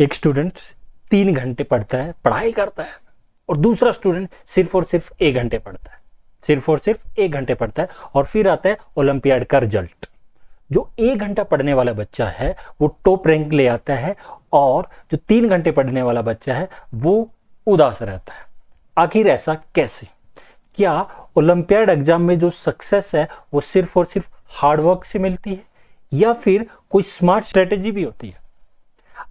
एक स्टूडेंट 3 घंटे पढ़ता है, पढ़ाई करता है, और दूसरा स्टूडेंट सिर्फ और सिर्फ 1 घंटे पढ़ता है, सिर्फ और सिर्फ 1 घंटे पढ़ता है, और फिर आता है ओलंपियाड का रिजल्ट। जो 1 घंटा पढ़ने वाला बच्चा है वो टॉप रैंक ले आता है, और जो 3 घंटे पढ़ने वाला बच्चा है वो उदास रहता है। आखिर ऐसा कैसे? क्या ओलंपियाड एग्जाम में जो सक्सेस है वो सिर्फ और सिर्फ हार्डवर्क से मिलती है, या फिर कोई स्मार्ट स्ट्रेटेजी भी होती है?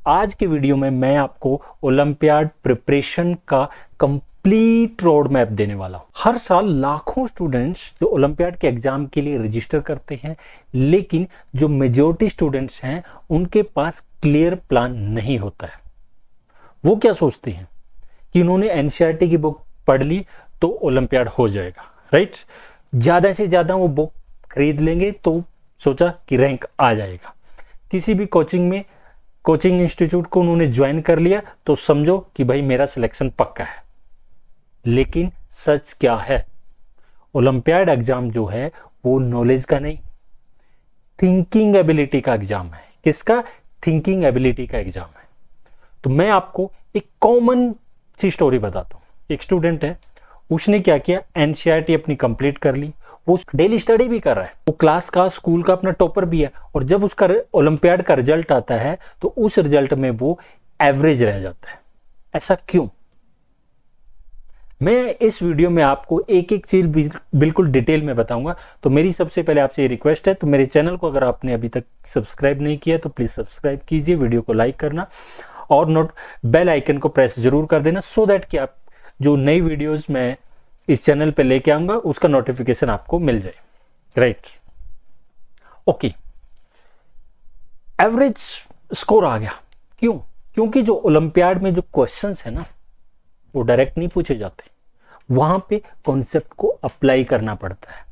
आज के वीडियो में मैं आपको ओलंपियाड प्रिपरेशन का कंप्लीट रोड मैप देने वाला हूं। हर साल लाखों स्टूडेंट्स जो ओलंपियाड के एग्जाम के लिए रजिस्टर करते हैं, लेकिन जो मेजॉरिटी स्टूडेंट्स हैं उनके पास क्लियर प्लान नहीं होता है। वो क्या सोचते हैं कि उन्होंने एनसीईआरटी की बुक पढ़ ली तो ओलंपियाड हो जाएगा, राइट? ज्यादा से ज्यादा वो बुक खरीद लेंगे तो सोचा कि रैंक आ जाएगा। किसी भी कोचिंग इंस्टीट्यूट को उन्होंने ज्वाइन कर लिया तो समझो कि भाई मेरा सिलेक्शन पक्का है। लेकिन सच क्या है? ओलंपियाड एग्जाम जो है वो नॉलेज का नहीं, थिंकिंग एबिलिटी का एग्जाम है। किसका? थिंकिंग एबिलिटी का एग्जाम है। तो मैं आपको एक कॉमन सी स्टोरी बताता हूं। एक स्टूडेंट है, उसने क्या किया, एनसीईआरटी अपनी कंप्लीट कर ली, वो डेली स्टडी भी कर रहा है, वो क्लास का स्कूल का अपना टॉपर भी है, और जब उसका ओलंपियाड का रिजल्ट आता है तो उस रिजल्ट में वो एवरेज रह जाता है। ऐसा क्यों? मैं इस वीडियो में आपको एक एक चीज बिल्कुल डिटेल में बताऊंगा। तो मेरी सबसे पहले आपसे ये रिक्वेस्ट है, तो मेरे चैनल को अगर आपने अभी तक सब्सक्राइब नहीं किया तो प्लीज सब्सक्राइब कीजिए, वीडियो को लाइक करना और बेल आइकन को प्रेस जरूर कर देना, सो दैट कि आप जो नई वीडियोस मैं इस चैनल पे लेके आऊंगा उसका नोटिफिकेशन आपको मिल जाए, राइट? ओके, एवरेज स्कोर आ गया। क्यों? क्योंकि जो ओलंपियाड में जो क्वेश्चंस है ना वो डायरेक्ट नहीं पूछे जाते, वहां पे कॉन्सेप्ट को अप्लाई करना पड़ता है।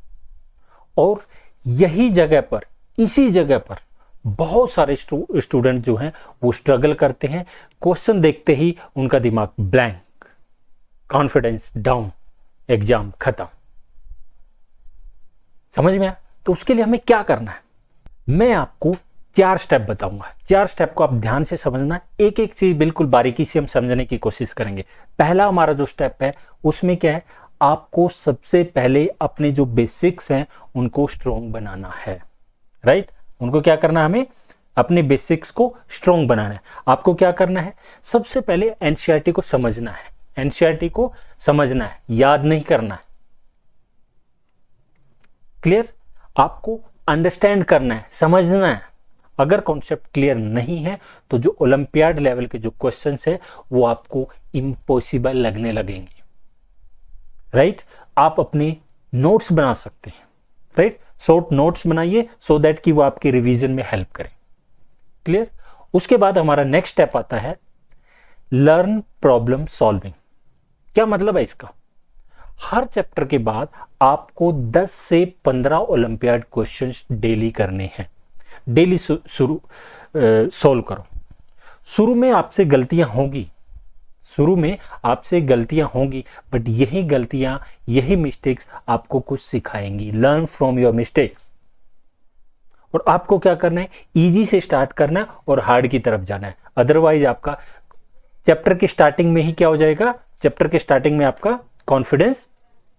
और यही जगह पर, इसी जगह पर बहुत सारे स्टूडेंट जो हैं वो स्ट्रगल करते हैं। क्वेश्चन देखते ही उनका दिमाग ब्लैंक, कॉन्फिडेंस डाउन, एग्जाम खत्म। समझ में आया? तो उसके लिए हमें क्या करना है, मैं आपको 4 स्टेप बताऊंगा। 4 स्टेप को आप ध्यान से समझना, एक एक चीज बिल्कुल बारीकी से हम समझने की कोशिश करेंगे। पहला हमारा जो स्टेप है उसमें क्या है, आपको सबसे पहले अपने जो बेसिक्स हैं उनको स्ट्रॉन्ग बनाना है, राइट? उनको क्या करना है, हमें अपने बेसिक्स को स्ट्रॉन्ग बनाना है। आपको क्या करना है, सबसे पहले एनसीईआरटी को समझना है। एनसीईआरटी को समझना है, याद नहीं करना है। क्लियर? आपको अंडरस्टैंड करना है, समझना है। अगर कॉन्सेप्ट क्लियर नहीं है तो जो ओलंपियाड लेवल के जो क्वेश्चंस है वो आपको इम्पॉसिबल लगने लगेंगे, राइट? आप अपने नोट्स बना सकते हैं, राइट? शॉर्ट नोट्स बनाइए सो दैट कि वो आपके रिवीजन में हेल्प करें। क्लियर? उसके बाद हमारा नेक्स्ट स्टेप आता है लर्न प्रॉब्लम सॉल्विंग। क्या मतलब है इसका? हर चैप्टर के बाद आपको 10 से 15 ओलंपियाड क्वेश्चंस डेली करने हैं। डेली सॉल्व करो। शुरू में आपसे गलतियां होंगी, बट यही गलतियां, यही मिस्टेक्स आपको कुछ सिखाएंगी। Learn from your mistakes. और आपको क्या करना है, इजी से स्टार्ट करना है और हार्ड की तरफ जाना है। अदरवाइज आपका चैप्टर के स्टार्टिंग में ही क्या हो जाएगा, चैप्टर के स्टार्टिंग में आपका कॉन्फिडेंस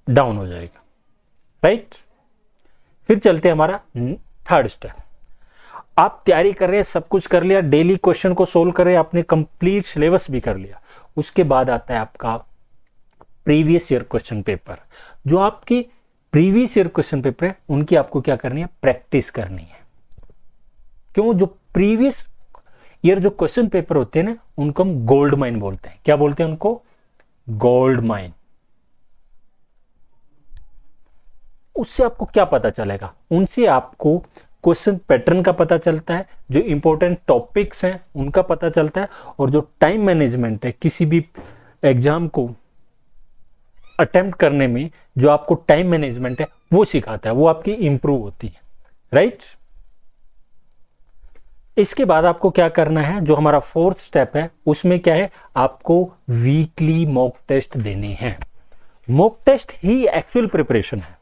डाउन हो जाएगा, राइट? फिर चलते हैं हमारा थर्ड स्टेप। आप तैयारी कर रहे हैं, सब कुछ कर लिया, डेली क्वेश्चन को सोल्व कर रहे हैं, आपने कंप्लीट सिलेबस भी कर लिया। उसके बाद आता है आपका प्रीवियस ईयर क्वेश्चन पेपर। जो आपके प्रीवियस ईयर क्वेश्चन पेपर है उनकी आपको क्या करनी है, प्रैक्टिस करनी है। क्यों? जो प्रीवियस ईयर जो क्वेश्चन पेपर होते हैं ना उनको हम गोल्ड माइन बोलते हैं। क्या बोलते हैं उनको? Gold mine. उससे आपको क्या पता चलेगा? उनसे आपको क्वेश्चन पैटर्न का पता चलता है, जो इंपॉर्टेंट टॉपिक्स हैं उनका पता चलता है, और जो टाइम मैनेजमेंट है किसी भी एग्जाम को अटेम्प्ट करने में जो आपको टाइम मैनेजमेंट है वो सिखाता है, वो आपकी इंप्रूव होती है, राइट? इसके बाद आपको क्या करना है, जो हमारा 4th स्टेप है उसमें क्या है, आपको वीकली मॉक टेस्ट देने हैं। मॉक टेस्ट ही एक्चुअल प्रिपरेशन है।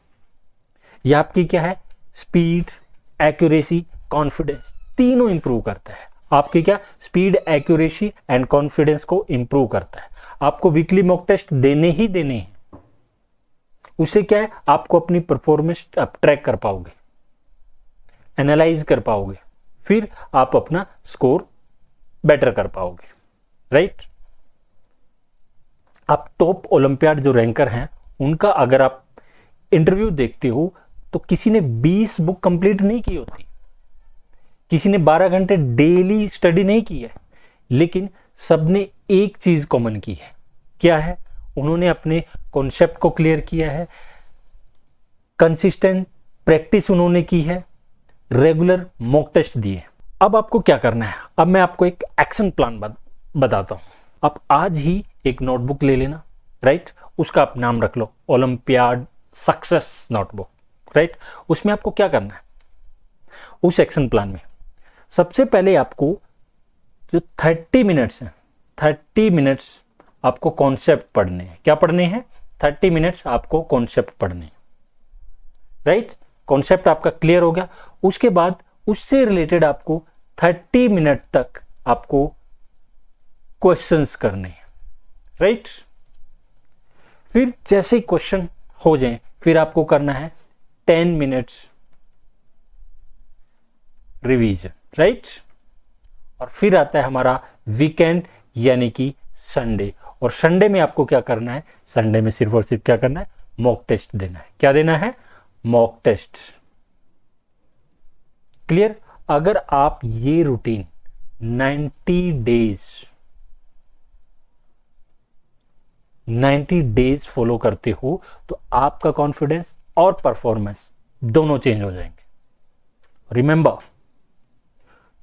यह आपकी क्या है, स्पीड, एक्यूरेसी, कॉन्फिडेंस तीनों इंप्रूव करता है। आपकी क्या स्पीड, एक्यूरेसी एंड कॉन्फिडेंस को इंप्रूव करता है। आपको वीकली मॉक टेस्ट देने ही देने हैं। उससे क्या है, आपको अपनी परफॉर्मेंस आप ट्रैक कर पाओगे, एनालाइज कर पाओगे, फिर आप अपना स्कोर बेटर कर पाओगे, राइट। आप टॉप ओलंपियाड जो रैंकर हैं उनका अगर आप इंटरव्यू देखते हो तो किसी ने 20 बुक कंप्लीट नहीं की होती, किसी ने 12 घंटे डेली स्टडी नहीं की है, लेकिन सबने एक चीज कॉमन की है। क्या है? उन्होंने अपने कॉन्सेप्ट को क्लियर किया है, कंसिस्टेंट प्रैक्टिस उन्होंने की है, रेगुलर मॉक टेस्ट दिए। अब आपको क्या करना है, अब मैं आपको एक एक्शन प्लान बताता हूं। आप आज ही एक नोटबुक ले लेना, राइट। उसका आप नाम रख लो ओलंपियाड सक्सेस नोटबुक, राइट। उसमें आपको क्या करना है, उस एक्शन प्लान में सबसे पहले आपको जो 30 मिनट्स हैं, 30 मिनट्स आपको कॉन्सेप्ट पढ़ने हैं। क्या पढ़ने हैं? 30 मिनट्स आपको कॉन्सेप्ट पढ़ने हैं, राइट। कॉन्सेप्ट आपका क्लियर हो गया, उसके बाद उससे रिलेटेड आपको 30 मिनट तक आपको क्वेश्चंस करने हैं, राइट। फिर जैसे ही क्वेश्चन हो जाए फिर आपको करना है 10 मिनट्स रिवीजन, राइट। और फिर आता है हमारा वीकेंड यानी कि संडे। और संडे में आपको क्या करना है, संडे में सिर्फ और सिर्फ क्या करना है, मॉक टेस्ट देना है। क्या देना है? Mock test. क्लियर? अगर आप ये रूटीन 90 डेज फॉलो करते हो तो आपका कॉन्फिडेंस और परफॉर्मेंस दोनों चेंज हो जाएंगे। रिमेंबर,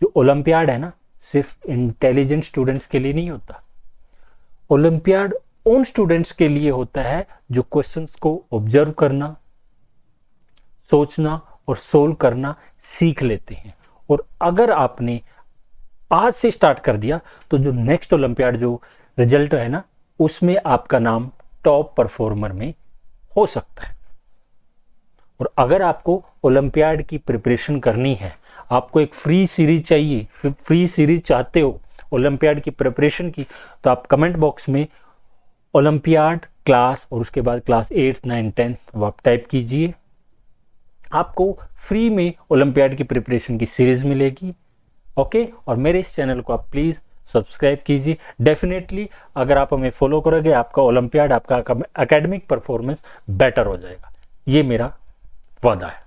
जो ओलंपियाड है ना, सिर्फ इंटेलिजेंट स्टूडेंट्स के लिए नहीं होता। ओलंपियाड उन स्टूडेंट्स के लिए होता है जो क्वेश्चंस को ऑब्जर्व करना, सोचना और सोल्व करना सीख लेते हैं। और अगर आपने आज से स्टार्ट कर दिया तो जो नेक्स्ट ओलंपियाड जो रिजल्ट है ना, उसमें आपका नाम टॉप परफॉर्मर में हो सकता है। और अगर आपको ओलंपियाड की प्रिपरेशन करनी है, आपको एक फ्री सीरीज चाहिए, फ्री सीरीज चाहते हो ओलंपियाड की प्रिपरेशन की, तो आप कमेंट बॉक्स में ओलंपियाड क्लास और उसके बाद क्लास 8, 9, 10 वो आप टाइप कीजिए। आपको फ्री में ओलंपियाड की प्रिपरेशन की सीरीज मिलेगी, ओके। और मेरे इस चैनल को आप प्लीज़ सब्सक्राइब कीजिए। डेफिनेटली अगर आप हमें फॉलो करोगे, आपका ओलंपियाड, आपका एकेडमिक परफॉर्मेंस बेटर हो जाएगा, ये मेरा वादा है।